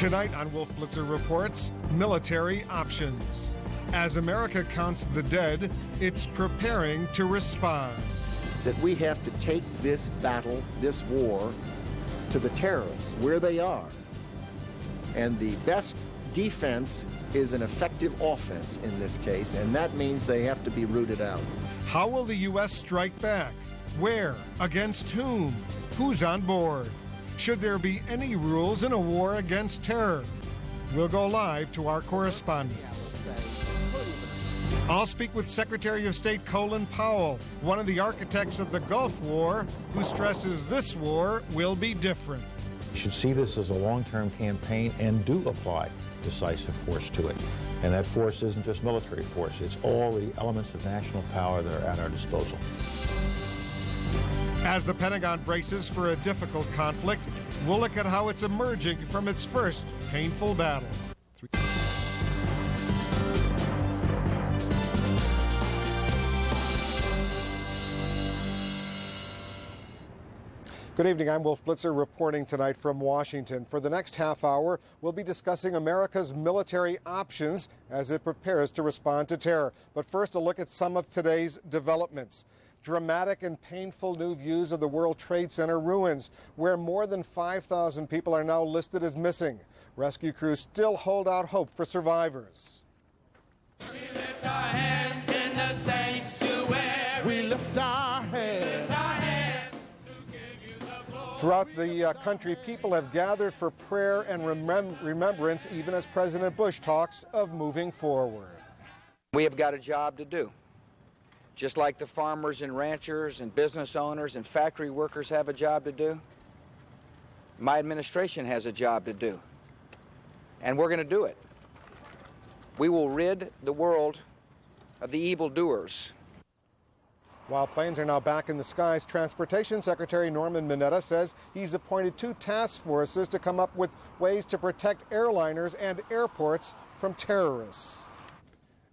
Tonight on Wolf Blitzer Reports, military options. As America counts the dead, it's preparing to respond. That we have to take this battle, this war, to the terrorists, where they are. And the best defense is an effective offense in this case, and that means they have to be rooted out. How will the U.S. strike back? Where? Against whom? Who's on board? Should there be any rules in a war against terror? We'll go live to our correspondents. I'll speak with Secretary of State Colin Powell, one of the architects of the Gulf War, who stresses this war will be different. You should see this as a long-term campaign and do apply decisive force to it. And that force isn't just military force, it's all the elements of national power that are at our disposal. As the Pentagon braces for a difficult conflict, we'll look at how it's emerging from its first painful battle. Good evening, I'm Wolf Blitzer reporting tonight from Washington. For the next half hour, we'll be discussing America's military options as it prepares to respond to terror. But first, a look at some of today's developments. Dramatic and painful new views of the World Trade Center ruins, where more than 5,000 people are now listed as missing. Rescue crews still hold out hope for survivors. We lift our hands in the sanctuary. We lift our hands. Throughout the country, people have gathered for prayer and remembrance, even as President Bush talks of moving forward. We have got a job to do. Just like the farmers and ranchers and business owners and factory workers have a job to do, my administration has a job to do. And we're going to do it. We will rid the world of the evildoers. While planes are now back in the skies, Transportation Secretary Norman Mineta says he's appointed 2 task forces to come up with ways to protect airliners and airports from terrorists.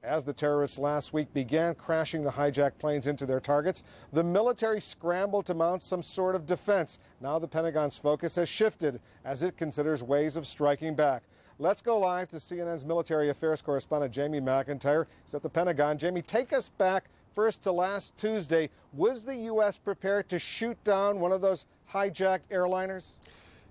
As the terrorists last week began crashing the hijacked planes into their targets, the military scrambled to mount some sort of defense. Now the Pentagon's focus has shifted as it considers ways of striking back. Let's go live to CNN's military affairs correspondent Jamie McIntyre. He's at the Pentagon. Jamie, take us back first to last Tuesday. Was the U.S. prepared to shoot down one of those hijacked airliners?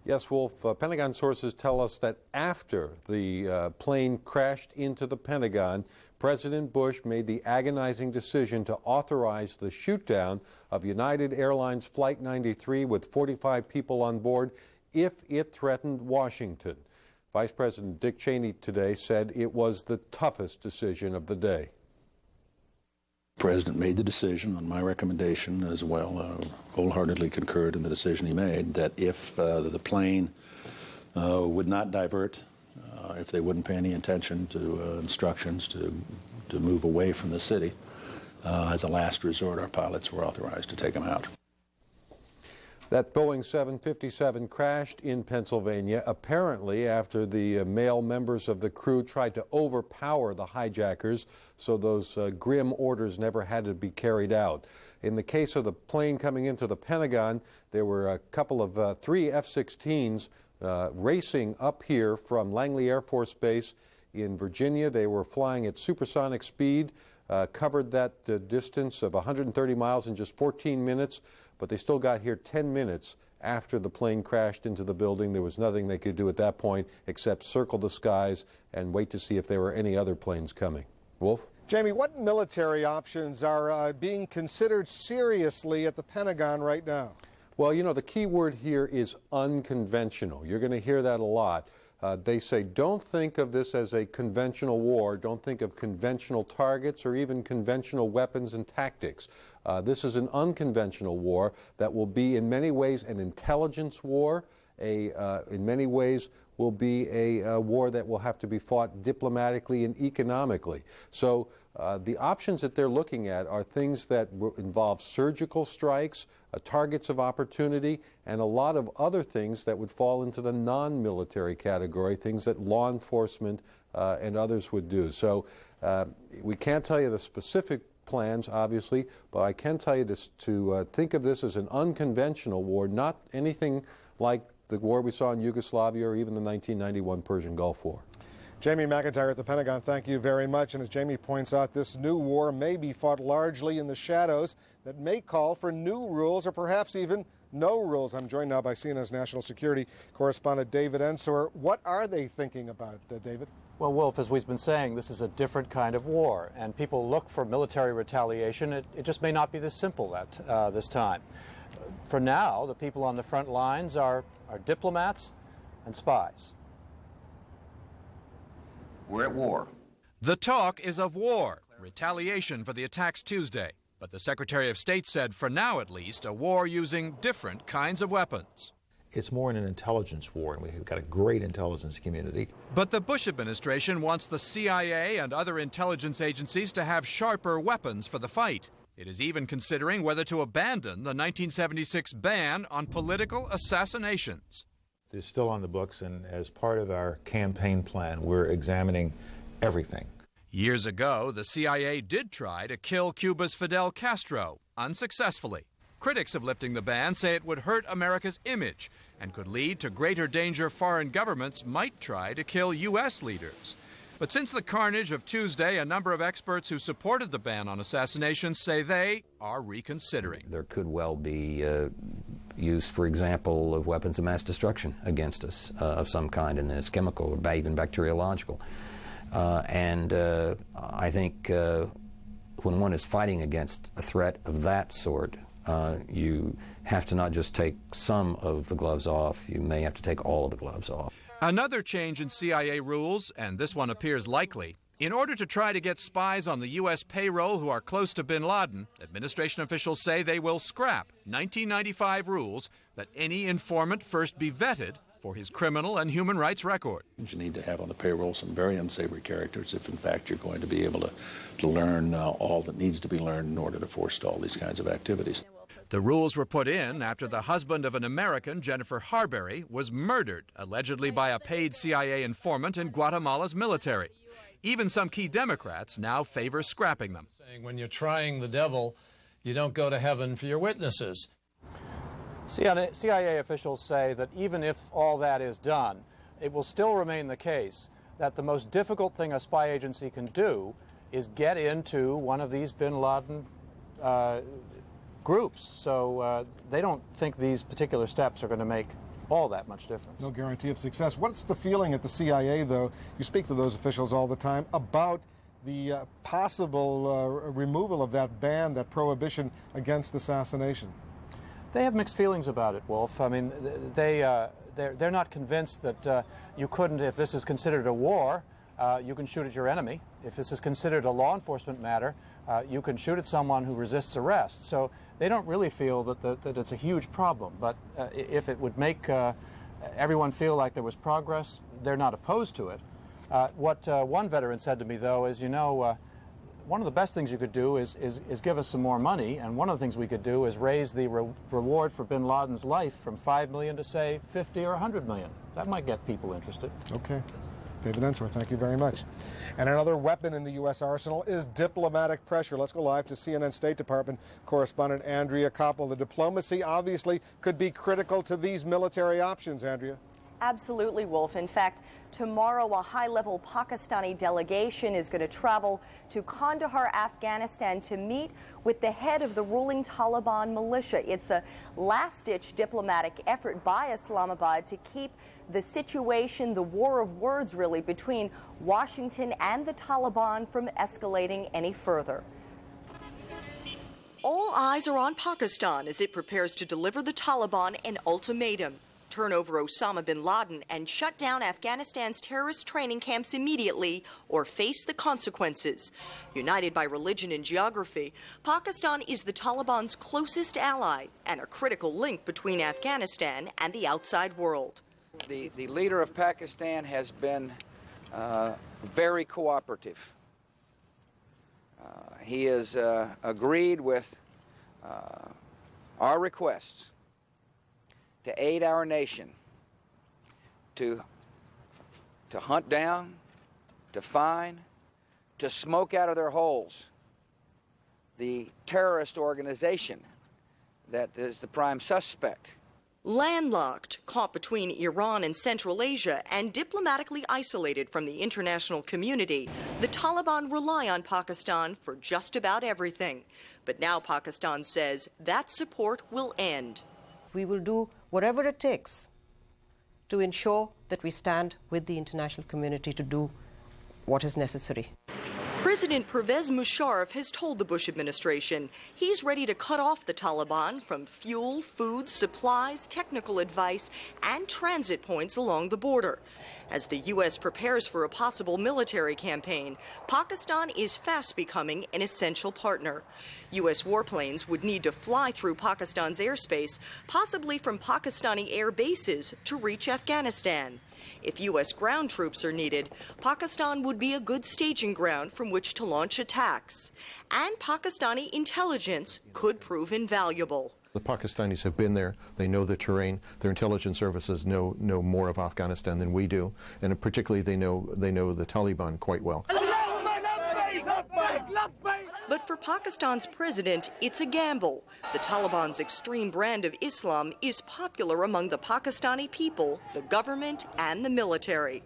Yes, Wolf. Pentagon sources tell us that after the plane crashed into the Pentagon, President Bush made the agonizing decision to authorize the shoot-down of United Airlines Flight 93 with 45 people on board if it threatened Washington. Vice President Dick Cheney today said it was the toughest decision of the day. The President made the decision on my recommendation as well, wholeheartedly concurred in the decision he made, that if the plane would not divert, if they wouldn't pay any attention to instructions to move away from the city, as a last resort, our pilots were authorized to take them out. That Boeing 757 crashed in Pennsylvania, apparently after the male members of the crew tried to overpower the hijackers, so those grim orders never had to be carried out. In the case of the plane coming into the Pentagon, there were a couple of 3 F-16s racing up here from Langley Air Force Base in Virginia. They were flying at supersonic speed, covered that distance of 130 miles in just 14 minutes. But they still got here 10 minutes after the plane crashed into the building. There was nothing they could do at that point except circle the skies and wait to see if there were any other planes coming. Wolf? Jamie, what military options are being considered seriously at the Pentagon right now? Well, you know, the key word here is unconventional. You're going to hear that a lot. They say don't think of this as a conventional war. Don't think of conventional targets or even conventional weapons and tactics. This is an unconventional war that will be in many ways an intelligence war, in many ways will be a war that will have to be fought diplomatically and economically. So the options that they're looking at are things that involve surgical strikes, targets of opportunity, and a lot of other things that would fall into the non-military category, things that law enforcement and others would do. So we can't tell you the specific plans, obviously, but I can tell you to think of this as an unconventional war, not anything like the war we saw in Yugoslavia or even the 1991 Persian Gulf War. Jamie McIntyre at the Pentagon, thank you very much. And as Jamie points out, this new war may be fought largely in the shadows that may call for new rules or perhaps even no rules. I'm joined now by CNN's national security correspondent David Ensor. What are they thinking about, David? Well, Wolf, as we've been saying, this is a different kind of war, and people look for military retaliation. It just may not be this simple this time. For now, the people on the front lines are diplomats and spies. We're at war. The talk is of war, retaliation for the attacks Tuesday. But the Secretary of State said, for now at least, a war using different kinds of weapons. It's more in an intelligence war, and we've got a great intelligence community. But the Bush administration wants the CIA and other intelligence agencies to have sharper weapons for the fight. It is even considering whether to abandon the 1976 ban on political assassinations. It's still on the books, and as part of our campaign plan, we're examining everything. Years ago, the CIA did try to kill Cuba's Fidel Castro, unsuccessfully. Critics of lifting the ban say it would hurt America's image and could lead to greater danger foreign governments might try to kill U.S. leaders. But since the carnage of Tuesday, a number of experts who supported the ban on assassinations say they are reconsidering. There could well be use, for example, of weapons of mass destruction against us of some kind in this, chemical or even bacteriological. I think when one is fighting against a threat of that sort, you have to not just take some of the gloves off, you may have to take all of the gloves off. Another change in CIA rules, and this one appears likely. In order to try to get spies on the U.S. payroll who are close to bin Laden, administration officials say they will scrap 1995 rules that any informant first be vetted for his criminal and human rights record. You need to have on the payroll some very unsavory characters if, in fact, you're going to be able to learn all that needs to be learned in order to forestall these kinds of activities. The rules were put in after the husband of an American, Jennifer Harberry, was murdered, allegedly by a paid CIA informant in Guatemala's military. Even some key Democrats now favor scrapping them. When you're trying the devil, you don't go to heaven for your witnesses. CIA officials say that even if all that is done, it will still remain the case that the most difficult thing a spy agency can do is get into one of these bin Laden groups. So they don't think these particular steps are going to make all that much difference. No guarantee of success. What's the feeling at the CIA, though? You speak to those officials all the time about the possible removal of that ban, that prohibition against assassination. They have mixed feelings about it, Wolf. I mean, they're not convinced that you couldn't, if this is considered a war, you can shoot at your enemy. If this is considered a law enforcement matter, you can shoot at someone who resists arrest. So they don't really feel that it's a huge problem. But if it would make everyone feel like there was progress, they're not opposed to it. What one veteran said to me, though, is, you know, one of the best things you could do is give us some more money, and one of the things we could do is raise the reward for bin Laden's life from $5 million to, say, 50 or 100 million. That might get people interested. Okay. David Ensor, thank you very much. And another weapon in the U.S. arsenal is diplomatic pressure. Let's go live to CNN State Department correspondent Andrea Koppel. The diplomacy obviously could be critical to these military options, Andrea. Absolutely, Wolf. In fact, tomorrow a high-level Pakistani delegation is going to travel to Kandahar, Afghanistan to meet with the head of the ruling Taliban militia. It's a last-ditch diplomatic effort by Islamabad to keep the situation, the war of words really, between Washington and the Taliban from escalating any further. All eyes are on Pakistan as it prepares to deliver the Taliban an ultimatum. Turn over Osama bin Laden and shut down Afghanistan's terrorist training camps immediately or face the consequences. United by religion and geography, Pakistan is the Taliban's closest ally and a critical link between Afghanistan and the outside world. The leader of Pakistan has been very cooperative. He has agreed with our requests to aid our nation to hunt down, to find, to smoke out of their holes the terrorist organization that is the prime suspect Landlocked, caught between Iran and Central Asia, and diplomatically isolated from the international community, the Taliban rely on Pakistan for just about everything. But now Pakistan says that support will end. We will do whatever it takes to ensure that we stand with the international community to do what is necessary. President Pervez Musharraf has told the Bush administration he's ready to cut off the Taliban from fuel, food, supplies, technical advice, and transit points along the border. As the U.S. prepares for a possible military campaign, Pakistan is fast becoming an essential partner. U.S. warplanes would need to fly through Pakistan's airspace, possibly from Pakistani air bases, to reach Afghanistan. If U.S. ground troops are needed, Pakistan would be a good staging ground from which to launch attacks. And Pakistani intelligence could prove invaluable. The Pakistanis have been there. They know the terrain. Their intelligence services know more of Afghanistan than we do, and particularly they know the Taliban quite well. But for Pakistan's president, it's a gamble. The Taliban's extreme brand of Islam is popular among the Pakistani people, the government, and the military.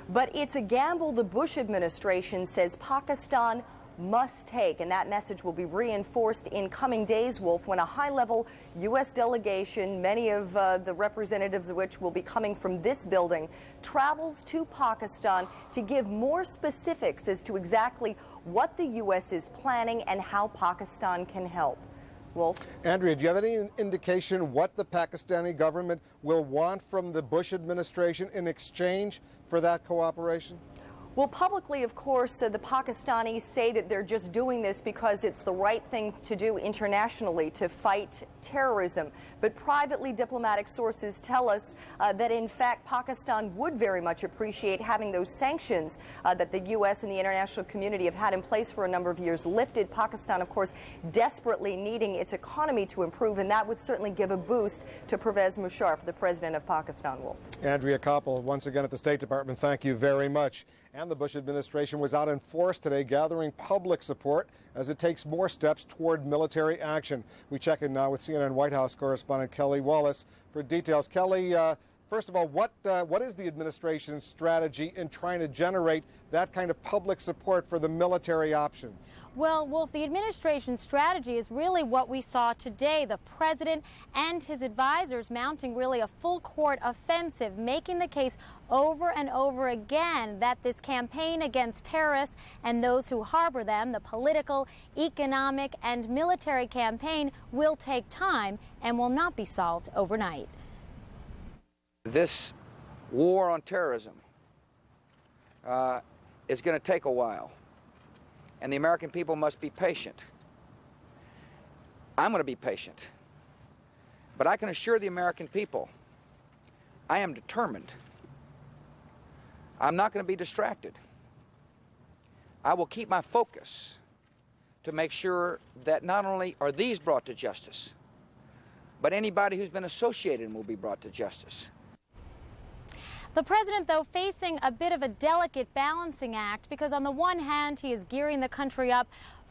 But it's a gamble the Bush administration says Pakistan must take, and that message will be reinforced in coming days, Wolf, when a high-level U.S. delegation, many of the representatives of which will be coming from this building, travels to Pakistan to give more specifics as to exactly what the U.S. is planning and how Pakistan can help. Wolf? Andrea, do you have any indication what the Pakistani government will want from the Bush administration in exchange for that cooperation? Well, publicly, of course, the Pakistanis say that they're just doing this because it's the right thing to do internationally to fight terrorism. But privately, diplomatic sources tell us that, in fact, Pakistan would very much appreciate having those sanctions that the U.S. and the international community have had in place for a number of years lifted. Pakistan, of course, desperately needing its economy to improve, and that would certainly give a boost to Pervez Musharraf, the president of Pakistan. Wolf. Andrea Koppel, once again at the State Department, thank you very much. And the Bush administration was out in force today gathering public support as it takes more steps toward military action. We check in now with CNN White House correspondent Kelly Wallace for details. Kelly, first of all, what is the administration's strategy in trying to generate that kind of public support for the military option? Well, Wolf, the administration's strategy is really what we saw today. The president and his advisors mounting really a full court offensive, making the case over and over again that this campaign against terrorists and those who harbor them, the political, economic, and military campaign, will take time and will not be solved overnight. This war on terrorism is going to take a while. And the American people must be patient. I'm going to be patient. But I can assure the American people, I am determined. I'm not going to be distracted. I will keep my focus to make sure that not only are these brought to justice, but anybody who's been associated will be brought to justice. The president, though, facing a bit of a delicate balancing act because on the one hand, he is gearing the country up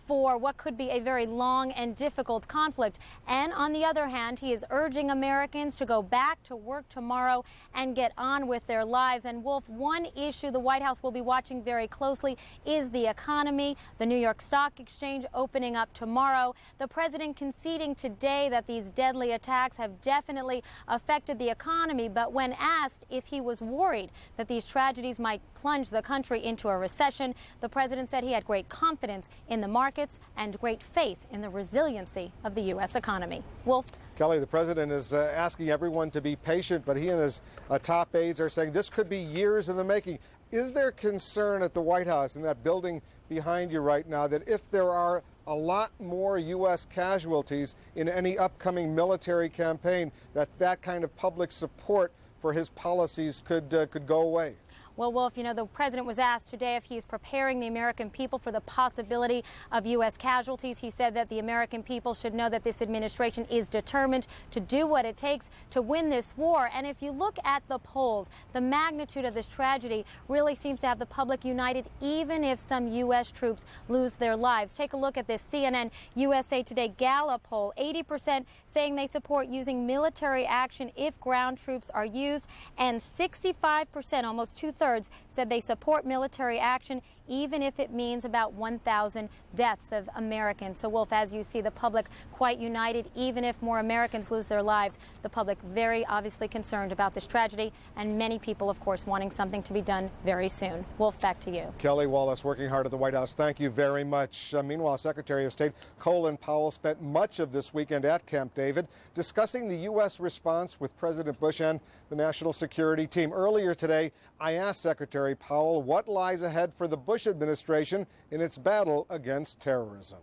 for what could be a very long and difficult conflict. And on the other hand, he is urging Americans to go back to work tomorrow and get on with their lives. And Wolf, one issue the White House will be watching very closely is the economy. The New York Stock Exchange opening up tomorrow. The president conceding today that these deadly attacks have definitely affected the economy. But when asked if he was worried that these tragedies might plunge the country into a recession, the president said he had great confidence in the market and great faith in the resiliency of the U.S. economy. Wolf? Kelly, the president is asking everyone to be patient, but he and his top aides are saying this could be years in the making. Is there concern at the White House in that building behind you right now that if there are a lot more U.S. casualties in any upcoming military campaign, that kind of public support for his policies could go away? Well, Wolf, you know, the president was asked today if he's preparing the American people for the possibility of U.S. casualties. He said that the American people should know that this administration is determined to do what it takes to win this war. And if you look at the polls, the magnitude of this tragedy really seems to have the public united, even if some U.S. troops lose their lives. Take a look at this CNN USA Today Gallup poll. 80% saying they support using military action if ground troops are used, and 65%, almost two-thirds, said they support military action even if it means about 1,000 deaths of Americans. So, Wolf, as you see, the public quite united, even if more Americans lose their lives. The public very obviously concerned about this tragedy, and many people, of course, wanting something to be done very soon. Wolf, back to you. Kelly Wallace working hard at the White House. Thank you very much. Meanwhile, Secretary of State Colin Powell spent much of this weekend at Camp David discussing the U.S. response with President Bush and the national security team. Earlier today, I asked Secretary Powell what lies ahead for the Bush administration in its battle against terrorism.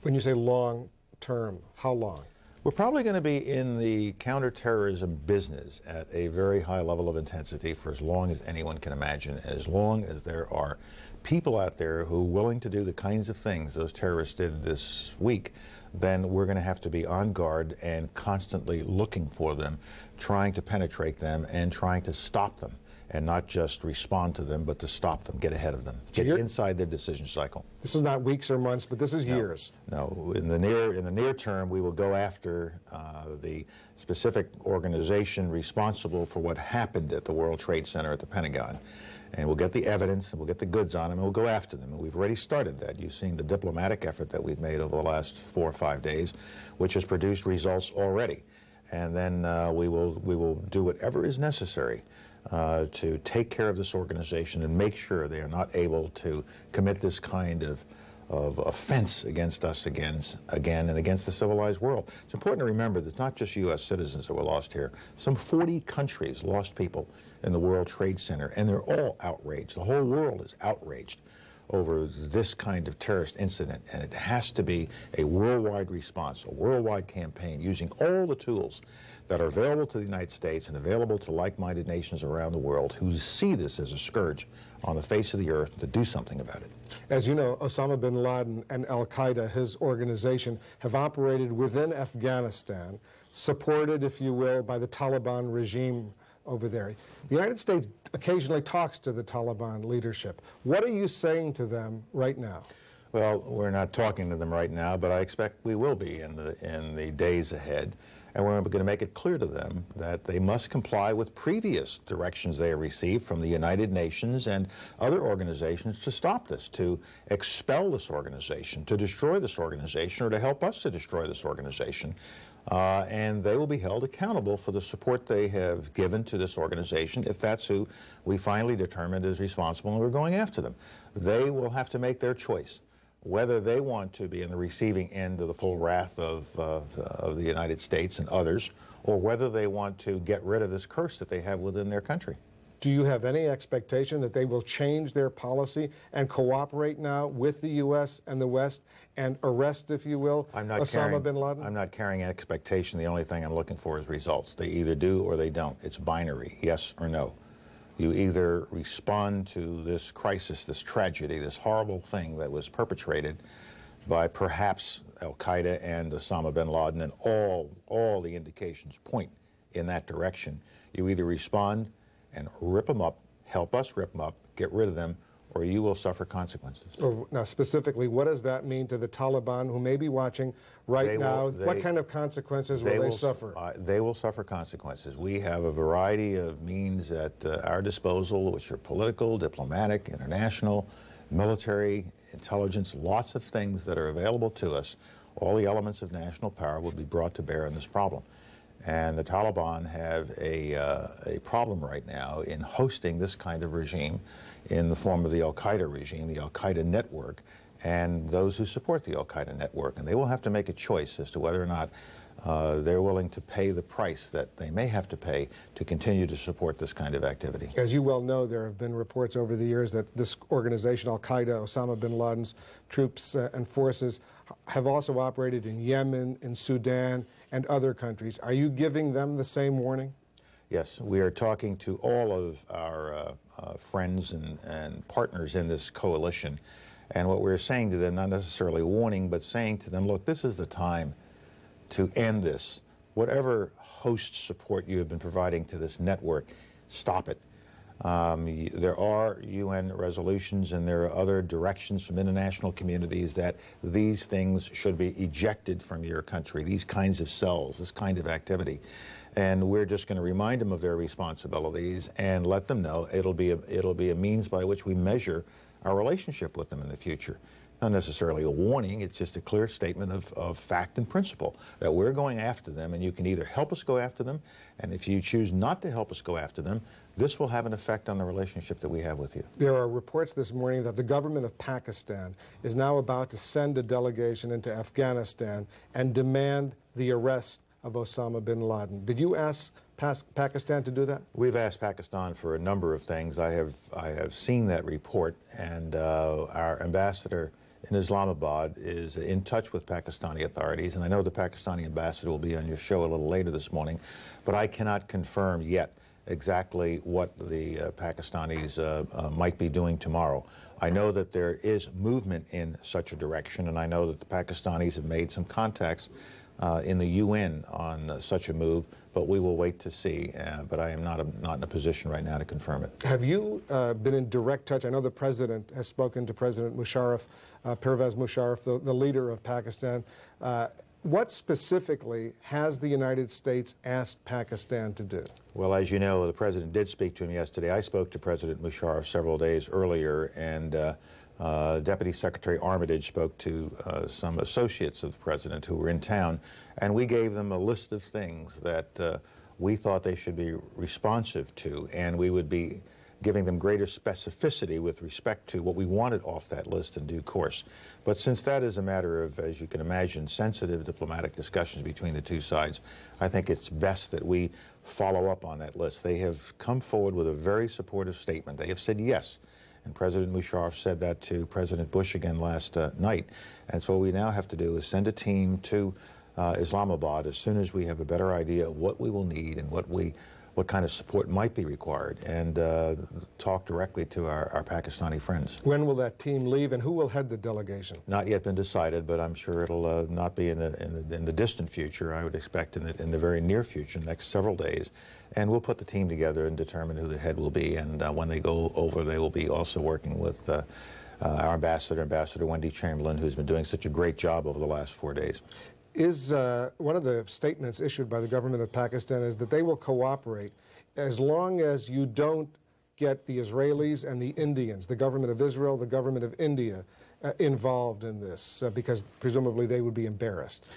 When you say long term, how long? We're probably going to be in the counterterrorism business at a very high level of intensity for as long as anyone can imagine, as long as there are people out there who are willing to do the kinds of things those terrorists did this week. Then we're going to have to be on guard and constantly looking for them, trying to penetrate them and trying to stop them, and not just respond to them, but to stop them, get ahead of them, get inside their decision cycle. This is not weeks or months, but this is years. No, in the near term, we will go after the specific organization responsible for what happened at the World Trade Center at the Pentagon. And we'll get the evidence, and we'll get the goods on them, and we'll go after them. And we've already started that. You've seen the diplomatic effort that we've made over the last 4 or 5 days, which has produced results already. And then we will do whatever is necessary to take care of this organization and make sure they are not able to commit this kind of offense against us again and against the civilized world. It's important to remember that it's not just U.S. citizens that were lost here. Some 40 countries lost people in the World Trade Center, and they're all outraged. The whole world is outraged over this kind of terrorist incident, and it has to be a worldwide response, a worldwide campaign using all the tools that are available to the United States and available to like-minded nations around the world who see this as a scourge on the face of the earth, to do something about it. As you know, Osama bin Laden and al-Qaeda, his organization, have operated within Afghanistan, supported, if you will, by the Taliban regime over there. The United States occasionally talks to the Taliban leadership. What are you saying to them right now? Well, we're not talking to them right now, but I expect we will be in the days ahead. And we're going to make it clear to them that they must comply with previous directions they have received from the United Nations and other organizations to stop this, to expel this organization, to destroy this organization, or to help us to destroy this organization. And they will be held accountable for the support they have given to this organization if that's who we finally determined is responsible and we're going after them. They will have to make their choice, whether they want to be in the receiving end of the full wrath of the United States and others, or whether they want to get rid of this curse that they have within their country. Do you have any expectation that they will change their policy and cooperate now with the U.S. and the West and arrest, if you will, Osama bin Laden? I'm not carrying an expectation. The only thing I'm looking for is results. They either do or they don't. It's binary, yes or no. You either respond to this crisis, this tragedy, this horrible thing that was perpetrated by perhaps al-Qaeda and Osama bin Laden, and all the indications point in that direction. You either respond and rip them up, help us rip them up, get rid of them, or you will suffer consequences. Now, specifically, what does that mean to the Taliban who may be watching right now? What kind of consequences will they suffer? They will suffer consequences. We have a variety of means at our disposal, which are political, diplomatic, international, military, intelligence, lots of things that are available to us. All the elements of national power will be brought to bear on this problem. And the Taliban have a problem right now in hosting this kind of regime in the form of the al-Qaeda regime, the al-Qaeda network, and those who support the al-Qaeda network. And they will have to make a choice as to whether or not they're willing to pay the price that they may have to pay to continue to support this kind of activity. As you well know, there have been reports over the years that this organization, al-Qaeda, Osama bin Laden's troops and forces, have also operated in Yemen, in Sudan, and other countries. Are you giving them the same warning? Yes, we are talking to all of our friends and partners in this coalition. And what we're saying to them, not necessarily warning, but saying to them, look, this is the time to end this. Whatever host support you have been providing to this network, stop it. There are UN resolutions and there are other directions from international communities that these things should be ejected from your country, these kinds of cells, this kind of activity. And we're just going to remind them of their responsibilities and let them know it'll be a means by which we measure our relationship with them in the future. Not necessarily a warning, it's just a clear statement of fact and principle that we're going after them, and you can either help us go after them, and if you choose not to help us go after them, this will have an effect on the relationship that we have with you. There are reports this morning that the government of Pakistan is now about to send a delegation into Afghanistan and demand the arrest of Osama bin Laden. Did you ask Pakistan to do that? We've asked Pakistan for a number of things. I have seen that report, and our ambassador in Islamabad is in touch with Pakistani authorities, and I know the Pakistani ambassador will be on your show a little later this morning, but I cannot confirm yet exactly what the Pakistanis might be doing tomorrow. I know that there is movement in such a direction, and I know that the Pakistanis have made some contacts in the UN on such a move, but we will wait to see. But I am not in a position right now to confirm it. Have you been in direct touch? I know the president has spoken to President Musharraf, Pervez Musharraf, the leader of Pakistan. What specifically has the United States asked Pakistan to do? Well, as you know, the president did speak to him yesterday. I spoke to President Musharraf several days earlier, and Deputy Secretary Armitage spoke to some associates of the president who were in town, and we gave them a list of things that we thought they should be responsive to, and we would be giving them greater specificity with respect to what we wanted off that list in due course. But since that is a matter of, as you can imagine, sensitive diplomatic discussions between the two sides, I think it's best that we follow up on that list. They have come forward with a very supportive statement. They have said yes. And President Musharraf said that to President Bush again last night. And so what we now have to do is send a team to Islamabad as soon as we have a better idea of what we will need and what kind of support might be required, and talk directly to our Pakistani friends. When will that team leave, and who will head the delegation? Not yet been decided, but I'm sure it'll not be in the distant future. I would expect in the very near future, next several days. And we'll put the team together and determine who the head will be. And when they go over, they will be also working with our Ambassador Wendy Chamberlain, who's been doing such a great job over the last 4 days. Is one of the statements issued by the government of Pakistan is that they will cooperate as long as you don't get the Israelis and the Indians, the government of Israel, the government of India, involved in this, because presumably they would be embarrassed.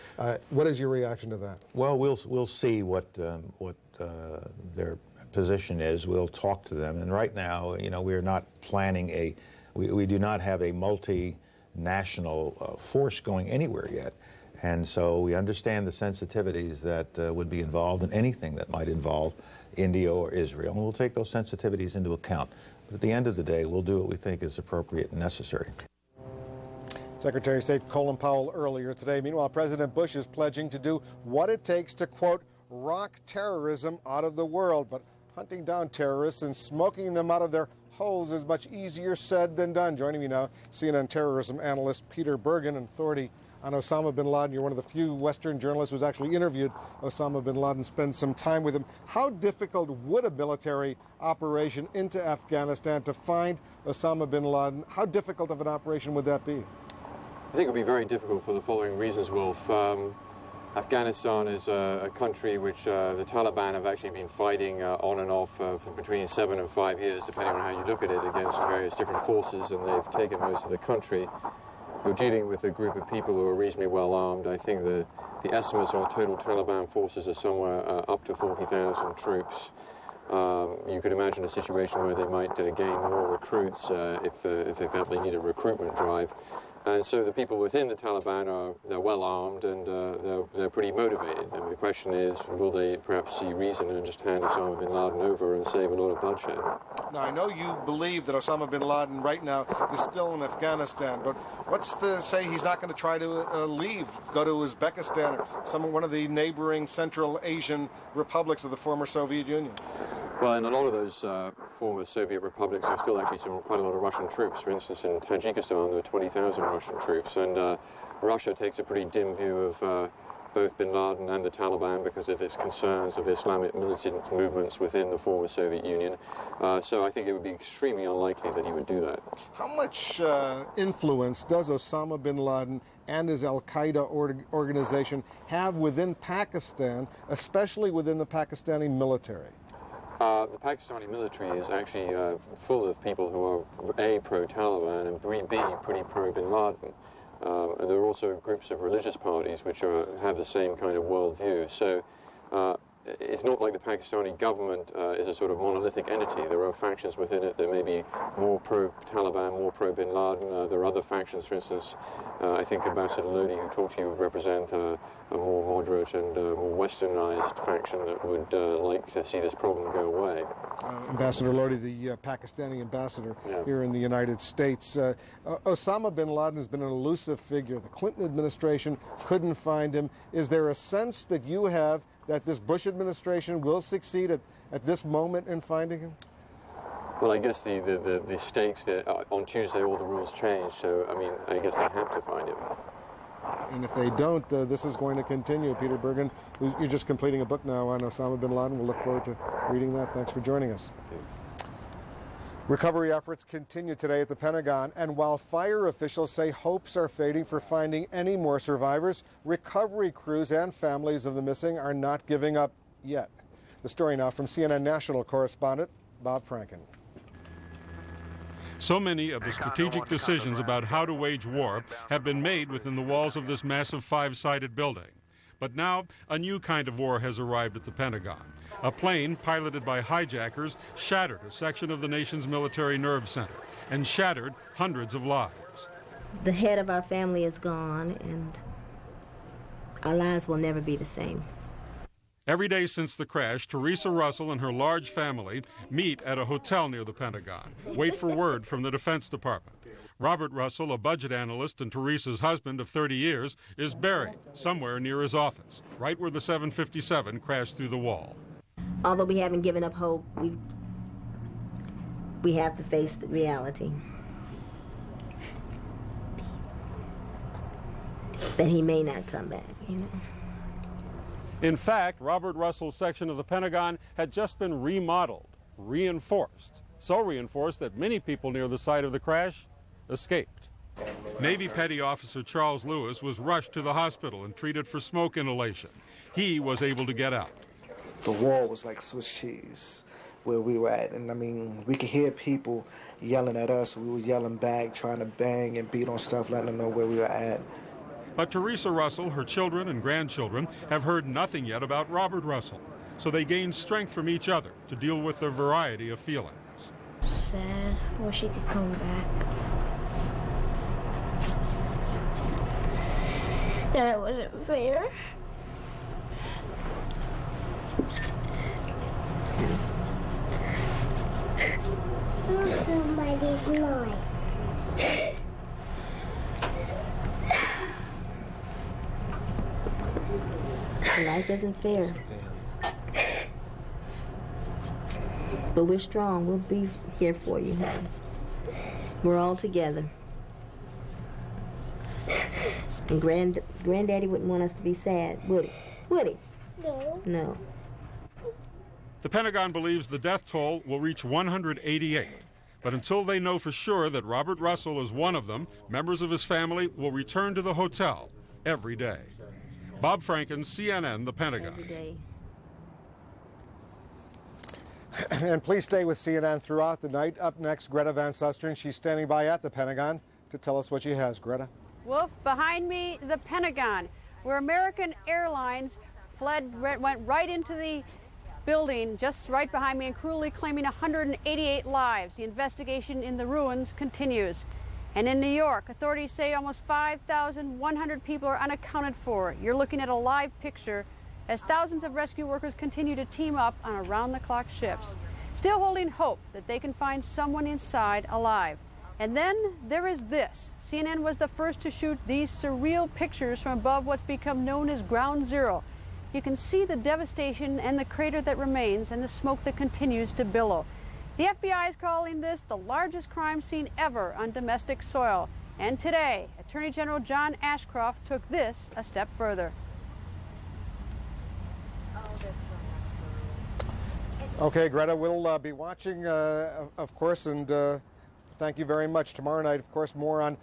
What is your reaction to that? Well, we'll see what their position is. We'll talk to them. And right now, you know, we're not planning we do not have a multinational force going anywhere yet. And so we understand the sensitivities that would be involved in anything that might involve India or Israel, and we'll take those sensitivities into account. But at the end of the day, we'll do what we think is appropriate and necessary. Secretary of State Colin Powell earlier today. Meanwhile, President Bush is pledging to do what it takes to, quote, rock terrorism out of the world. But hunting down terrorists and smoking them out of their holes is much easier said than done. Joining me now, CNN terrorism analyst Peter Bergen, an authority on Osama bin Laden. You're one of the few Western journalists who's actually interviewed Osama bin Laden, spent some time with him. How difficult would a military operation into Afghanistan to find Osama bin Laden? How difficult of an operation would that be? I think it would be very difficult for the following reasons, Wolf. Afghanistan is a country which the Taliban have actually been fighting on and off for between 7 and 5 years, depending on how you look at it, against various different forces, and they've taken most of the country. You're dealing with a group of people who are reasonably well armed. I think the estimates on total Taliban forces are somewhere up to 40,000 troops. You could imagine a situation where they might gain more recruits if they felt they need a recruitment drive. And so the people within the Taliban they're well armed and they're pretty motivated. And the question is, will they perhaps see reason and just hand Osama bin Laden over and save a lot of bloodshed? Now, I know you believe that Osama bin Laden right now is still in Afghanistan, but what's to say he's not going to try to leave, go to Uzbekistan or one of the neighboring Central Asian republics of the former Soviet Union? Well, in a lot of those former Soviet republics, there's still actually quite a lot of Russian troops. For instance, in Tajikistan, there are 20,000 Russian troops, and Russia takes a pretty dim view of both bin Laden and the Taliban because of its concerns of Islamic militant movements within the former Soviet Union. So I think it would be extremely unlikely that he would do that. How much influence does Osama bin Laden and his al-Qaeda organization have within Pakistan, especially within the Pakistani military? The Pakistani military is actually full of people who are A, pro-Taliban, and B, pretty pro-bin Laden. And there are also groups of religious parties which have the same kind of worldview. So it's not like the Pakistani government is a sort of monolithic entity. There are factions within it. There may be more pro-Taliban, more pro-bin Laden. There are other factions, for instance, I think Ambassador Lodi, who talked to you, would represent a more moderate and more westernized faction that would like to see this problem go away. Ambassador Lodi, the Pakistani ambassador here in the United States. Osama bin Laden has been an elusive figure. The Clinton administration couldn't find him. Is there a sense that you have that this Bush administration will succeed at this moment in finding him? Well, I guess the stakes, on Tuesday all the rules change, so I mean, I guess they have to find him. And if they don't, this is going to continue. Peter Bergen, you're just completing a book now on Osama bin Laden. We'll look forward to reading that. Thanks for joining us. Recovery efforts continue today at the Pentagon, and while fire officials say hopes are fading for finding any more survivors, recovery crews and families of the missing are not giving up yet. The story now from CNN national correspondent Bob Franken. So many of the strategic decisions about how to wage war have been made within the walls of this massive five-sided building. But now, a new kind of war has arrived at the Pentagon. A plane piloted by hijackers shattered a section of the nation's military nerve center and shattered hundreds of lives. The head of our family is gone, and our lives will never be the same. Every day since the crash, Teresa Russell and her large family meet at a hotel near the Pentagon, wait for word from the Defense Department. Robert Russell, a budget analyst and Teresa's husband of 30 years, is buried somewhere near his office, right where the 757 crashed through the wall. Although we haven't given up hope, we have to face the reality that he may not come back, you know. In fact, Robert Russell's section of the Pentagon had just been remodeled, reinforced, so reinforced that many people near the site of the crash escaped. Navy Petty Officer Charles Lewis was rushed to the hospital and treated for smoke inhalation. He was able to get out. The wall was like Swiss cheese where we were at, and I mean, we could hear people yelling at us, we were yelling back, trying to bang and beat on stuff, letting them know where we were at. But Teresa Russell, her children and grandchildren have heard nothing yet about Robert Russell, so they gained strength from each other to deal with their variety of feelings. Sad. Wish he could come back. That wasn't fair. Somebody's noise. Life isn't fair. But we're strong. We'll be here for you. We're all together. And Granddaddy wouldn't want us to be sad, would he? Would he? No. No. The Pentagon believes the death toll will reach 188. But until they know for sure that Robert Russell is one of them, members of his family will return to the hotel every day. Bob Franken, CNN, the Pentagon. Every day. And please stay with CNN throughout the night. Up next, Greta Van Susteren. She's standing by at the Pentagon to tell us what she has. Greta. Wolf, behind me, the Pentagon, where American Airlines went right into the building just right behind me and cruelly claiming 188 lives. The investigation in the ruins continues. And in New York, authorities say almost 5,100 people are unaccounted for. You're looking at a live picture as thousands of rescue workers continue to team up on around-the-clock shifts. still holding hope that they can find someone inside alive. And then there is this. CNN was the first to shoot these surreal pictures from above what's become known as Ground Zero. You can see the devastation and the crater that remains and the smoke that continues to billow. The FBI is calling this the largest crime scene ever on domestic soil. And today, Attorney General John Ashcroft took this a step further. Okay, Greta, we'll be watching, of course, and thank you very much. Tomorrow night, of course, more on